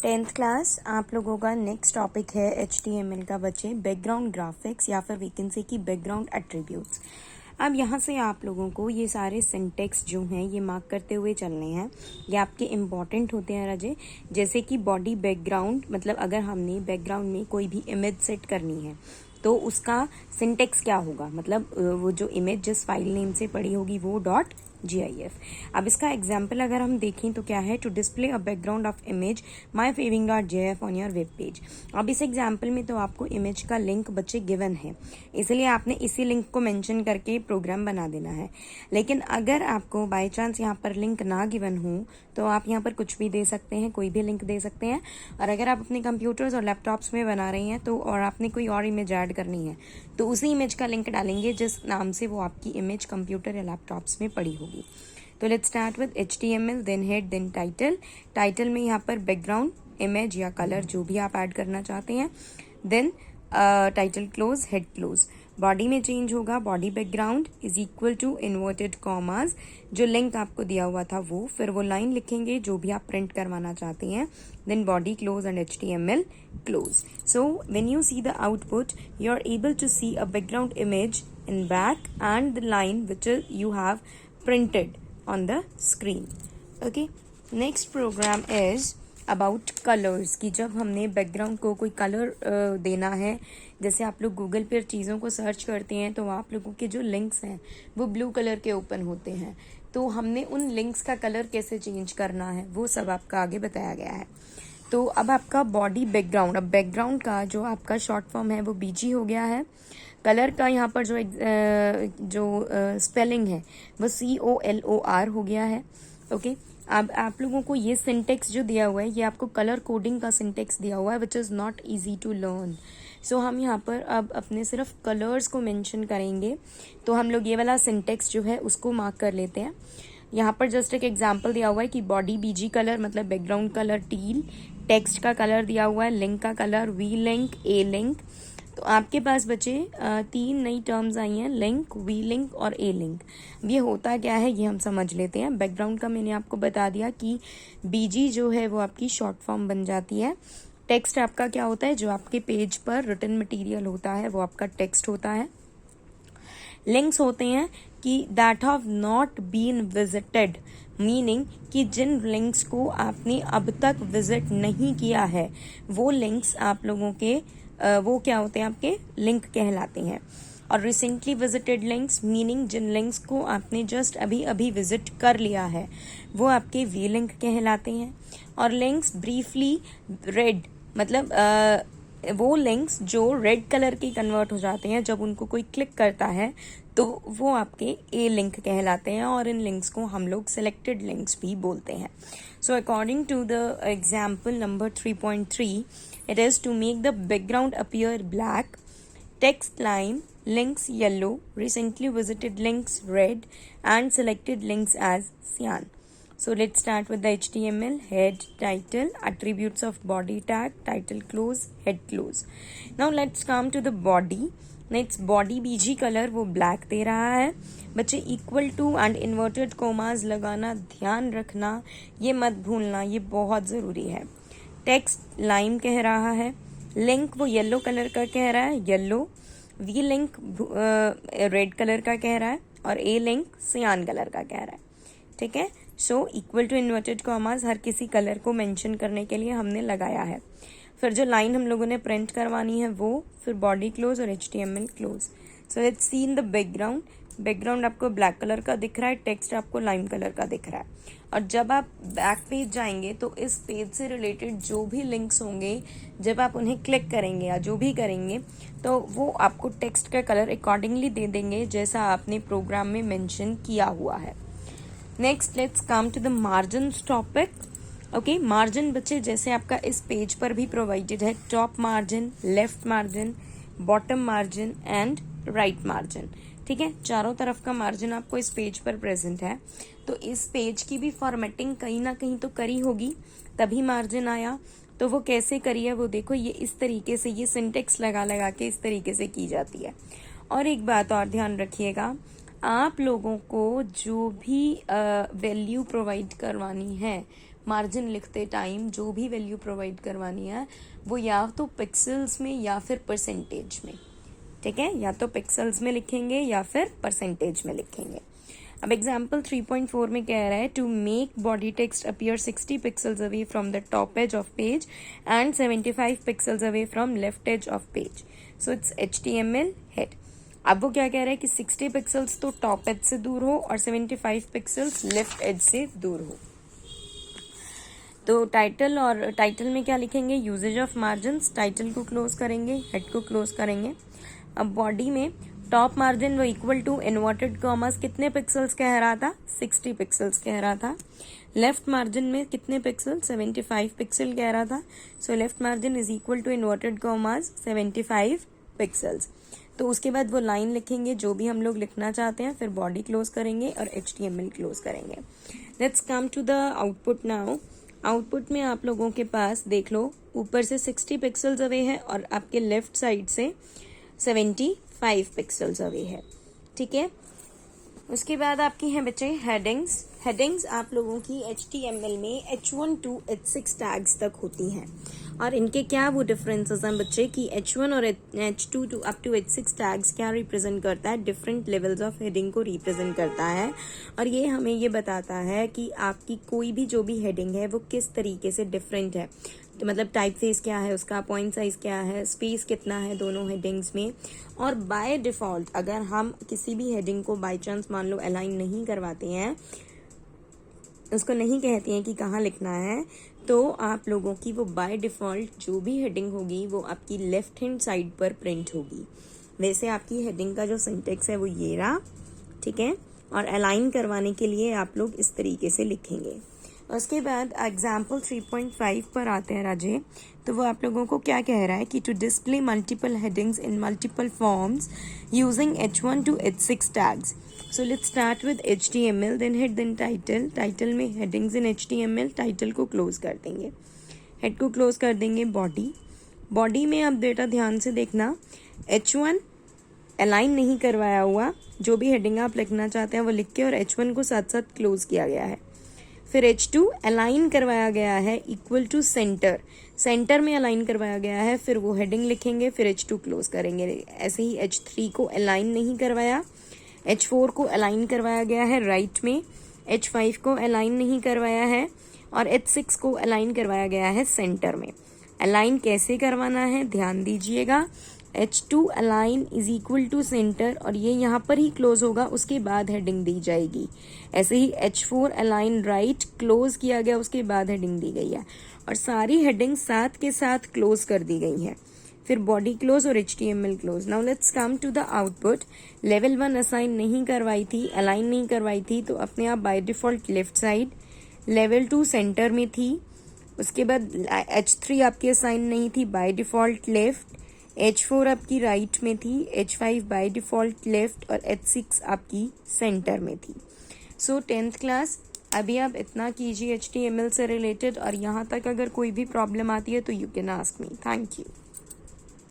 10th class आप लोगों का नेक्स्ट टॉपिक है HTML का बच्चे बैकग्राउंड ग्राफिक्स या फिर वैकेंसी की बैकग्राउंड एट्रीब्यूट्स। अब यहाँ से आप लोगों को ये सारे सिंटेक्स जो हैं ये मार्क करते हुए चलने हैं। ये आपके इम्पॉर्टेंट होते हैं राजे। जैसे कि बॉडी बैकग्राउंड, मतलब अगर हमने बैकग्राउंड में कोई भी इमेज सेट करनी है तो उसका सिंटेक्स क्या होगा, मतलब वो जो इमेज जिस फाइल नेम से पड़ी होगी वो .gif। अब इसका एग्जाम्पल अगर हम देखें तो क्या है, to display a background of image my फेविंग .gif on your web page. अब इस एग्जाम्पल में तो आपको इमेज का लिंक बच्चे गिवन है, इसलिए आपने इसी लिंक को मेंशन करके प्रोग्राम बना देना है। लेकिन अगर आपको बाय चांस यहाँ पर लिंक ना गिवन हो तो आप यहाँ पर कुछ भी दे सकते हैं, कोई भी लिंक दे सकते हैं। और अगर आप अपने कंप्यूटर्स और लैपटॉप्स में बना रही हैं तो और आपने कोई और इमेज ऐड करनी है तो उसी इमेज का लिंक डालेंगे जिस नाम से वो आपकी इमेज कंप्यूटर या लैपटॉप्स में पड़ी होगी। तो let's start with HTML, then head, then title. Title में यहाँ पर बैकग्राउंड, इमेज या कलर जो भी आप ऐड करना चाहते हैं। Then title close, head close. Body में चेंज होगा, body background is equal to inverted commas, जो लिंक आपको दिया हुआ था वो, फिर वो लाइन लिखेंगे जो भी आप प्रिंट करवाना चाहते हैं। Then body close and HTML close. So when you see the output you are able to see a background image in back and the line which you have printed on the screen. Okay, next program is about colors, कि जब हमने background को कोई colour देना है, जैसे आप लोग गूगल पर चीज़ों को सर्च करते हैं तो आप लोगों के जो लिंक्स हैं वो ब्लू कलर के ओपन होते हैं, तो हमने उन लिंक्स का कलर कैसे चेंज करना है वो सब आपका आगे बताया गया है। तो अब आपका बॉडी बैकग्राउंड, अब बैकग्राउंड का जो आपका शॉर्ट फॉर्म है वो BG हो गया है। कलर का यहाँ पर जो स्पेलिंग है वो COLOR हो गया है। ओके, अब आप लोगों को ये सिंटेक्स जो दिया हुआ है ये आपको कलर कोडिंग का सिंटेक्स दिया हुआ है which is not easy to learn. So हम यहाँ पर अब अपने सिर्फ कलर्स को मेंशन करेंगे, तो हम लोग ये वाला सिंटेक्स जो है उसको मार्क कर लेते हैं। यहाँ पर जस्ट एक एग्जांपल दिया हुआ है कि बॉडी BG कलर मतलब बैकग्राउंड कलर टील, टेक्स्ट का कलर दिया हुआ है, लिंक का colour V link, A link. तो आपके पास बचे 3 नई टर्म्स आई हैं, लिंक, V लिंक और A लिंक। ये होता क्या है ये हम समझ लेते हैं। बैकग्राउंड का मैंने आपको बता दिया कि BG जो है वो आपकी शॉर्ट फॉर्म बन जाती है। टेक्स्ट आपका क्या होता है, जो आपके पेज पर रिटन मटीरियल होता है वो आपका टेक्स्ट होता है। लिंक्स होते हैं कि that have not been visited, meaning कि जिन लिंक्स को आपने अब तक विजिट नहीं किया है वो लिंक्स आप लोगों के वो क्या होते हैं, आपके लिंक कहलाते हैं। और रिसेंटली विजिटेड लिंक्स मीनिंग जिन लिंक्स को आपने जस्ट अभी अभी विजिट कर लिया है वो आपके V लिंक कहलाते हैं। और लिंक्स ब्रीफली रेड, मतलब वो लिंक्स जो रेड कलर के कन्वर्ट हो जाते हैं जब उनको कोई क्लिक करता है तो वो आपके A लिंक कहलाते हैं, और इन लिंक्स को हम लोग सिलेक्टेड लिंक्स भी बोलते हैं। So according to the example number 3.3, it is to make the background appear black, text line, links yellow, recently visited links red, and selected links as cyan. So let's start with the HTML, head, title, attributes of body tag, title close, head close. Now let's come to the body. Next body BG color वो black दे रहा है। बच्चे equal to and inverted commas लगाना ध्यान रखना, ये मत भूलना, ये बहुत ज़रूरी है। text line कह रहा है, लिंक वो येलो कलर का कह रहा है, yellow. V link red colour का कह रहा है और A लिंक सियान कलर का कह रहा है। ठीक है, so equal to inverted commas हर किसी कलर को मेंशन करने के लिए हमने लगाया है। फिर जो लाइन हम लोगों ने प्रिंट करवानी है वो, फिर बॉडी क्लोज और HTML close. So let's see in the background. Background आपको ब्लैक कलर का दिख रहा है, टेक्स्ट आपको लाइम कलर का दिख रहा है। और जब आप बैक पेज जाएंगे तो इस पेज से रिलेटेड जो भी लिंक्स होंगे जब आप उन्हें क्लिक करेंगे या जो भी करेंगे तो वो आपको टेक्स्ट का कलर अकॉर्डिंगली दे देंगे जैसा आपने प्रोग्राम में मेंशन किया हुआ है। Next let's come to the margins topic. Okay, margin बच्चे जैसे आपका इस पेज पर भी प्रोवाइडेड है, top margin, left margin, bottom margin and right margin. ठीक है, चारों तरफ का मार्जिन आपको इस पेज पर प्रेजेंट है। तो इस पेज की भी फॉर्मेटिंग कहीं ना कहीं तो करी होगी तभी मार्जिन आया। तो वो कैसे करी है वो देखो, ये इस तरीके से, ये सिंटेक्स लगा लगा के इस तरीके से की जाती है। और एक बात और ध्यान रखिएगा, आप लोगों को जो भी वैल्यू प्रोवाइड करवानी है मार्जिन लिखते टाइम जो भी वैल्यू प्रोवाइड करवानी है वो या तो पिक्सल्स में या फिर परसेंटेज में, ठीक है, या तो पिक्सल्स में लिखेंगे या फिर परसेंटेज में लिखेंगे। अब एग्जाम्पल 3.4 में कह रहा है to make body text appear 60 pixels away from the top edge of page and 75 pixels away from left edge of page, so it's HTML head. अब वो क्या कह रहा है कि 60 पिक्सल्स तो टॉप एज से दूर हो और 75 पिक्सल्स लेफ्ट एज से दूर हो। तो टाइटल में क्या लिखेंगे, यूजेज ऑफ मार्जिन्स, टाइटल को क्लोज करेंगे, हेड को क्लोज करेंगे। अब बॉडी में टॉप मार्जिन वो इक्वल टू इन्वर्टेड कॉमर्स कितने पिक्सल्स कह रहा था, 60 पिक्सल्स कह रहा था। लेफ्ट मार्जिन में कितने पिक्सल, 75 पिक्सल कह रहा था। So left margin is equal to inverted commas 75 pixels. तो उसके बाद वो लाइन लिखेंगे जो भी हम लोग लिखना चाहते हैं, फिर बॉडी क्लोज करेंगे और HTML क्लोज करेंगे। Let's come to the output now. Output में आप लोगों के पास देख लो ऊपर से 60 पिक्सल्स अवे है और आपके लेफ्ट साइड से 75 पिक्सल्स अवे है, ठीक है। उसके बाद आपकी हैं बच्चे हेडिंग्स। हेडिंग्स आप लोगों की HTML में H1 to H6 टैग्स तक होती हैं और इनके क्या वो डिफरेंसेस हैं बच्चे कि H1 और H2 to up to H6 tags क्या रिप्रेजेंट करता है, डिफरेंट लेवल्स ऑफ हेडिंग को रिप्रेजेंट करता है और ये हमें ये बताता है कि आपकी कोई भी जो भी हेडिंग है वो किस तरीके से डिफरेंट है, तो मतलब टाइप फेस क्या है उसका, पॉइंट साइज क्या है, स्पेस कितना है दोनों हेडिंग्स में। और बाय डिफॉल्ट अगर हम किसी भी हेडिंग को बाय चांस मान लो अलाइन नहीं करवाते हैं, उसको नहीं कहते हैं कि कहाँ लिखना है, तो आप लोगों की वो बाय डिफॉल्ट जो भी हेडिंग होगी वो आपकी लेफ्ट हैंड साइड पर प्रिंट होगी। वैसे आपकी हेडिंग का जो सिंटेक्स है वो ये रहा, ठीक है। और अलाइन करवाने के लिए आप लोग इस तरीके से लिखेंगे। उसके बाद एग्जाम्पल 3.5 पर आते हैं राजे। तो वो आप लोगों को क्या कह रहा है कि to display multiple headings in multiple forms using H1 to H6 tags. So let's start with HTML, then head, then title. Title में हेडिंग्स इन HTML, टाइटल को क्लोज कर देंगे, हेड को क्लोज कर देंगे। बॉडी में अब बेटा ध्यान से देखना, H1 अलाइन नहीं करवाया हुआ, जो भी हेडिंग आप लिखना चाहते हैं वो लिख के और H1 को साथ साथ क्लोज किया गया है। फिर H2 अलाइन करवाया गया है इक्वल टू सेंटर, सेंटर में अलाइन करवाया गया है, फिर वो हेडिंग लिखेंगे, फिर H2 क्लोज करेंगे। ऐसे ही H3 को अलाइन नहीं करवाया, H4 को अलाइन करवाया गया है राइट में, H5 को अलाइन नहीं करवाया है और H6 को अलाइन करवाया गया है सेंटर में। अलाइन कैसे करवाना है ध्यान दीजिएगा, H2 align is equal to centre और ये यहाँ पर ही क्लोज होगा, उसके बाद हेडिंग दी जाएगी। ऐसे ही H4 अलाइन राइट क्लोज किया गया, उसके बाद हेडिंग दी गई है और सारी हेडिंग साथ के साथ क्लोज कर दी गई है। फिर बॉडी क्लोज और HTML close. Now let's come to the output. Level 1 assign नहीं करवाई थी, अलाइन नहीं करवाई थी, तो अपने आप by default left side. Level 2 centre में थी, उसके बाद H3 आपकी असाइन नहीं थी, बाय डिफॉल्ट लेफ्ट। H4 आपकी राइट में थी, H5 बाय डिफॉल्ट लेफ्ट और H6 आपकी सेंटर में थी। सो 10th क्लास अभी आप इतना कीजिए HTML से रिलेटेड, और यहाँ तक अगर कोई भी प्रॉब्लम आती है तो you can ask me. Thank you.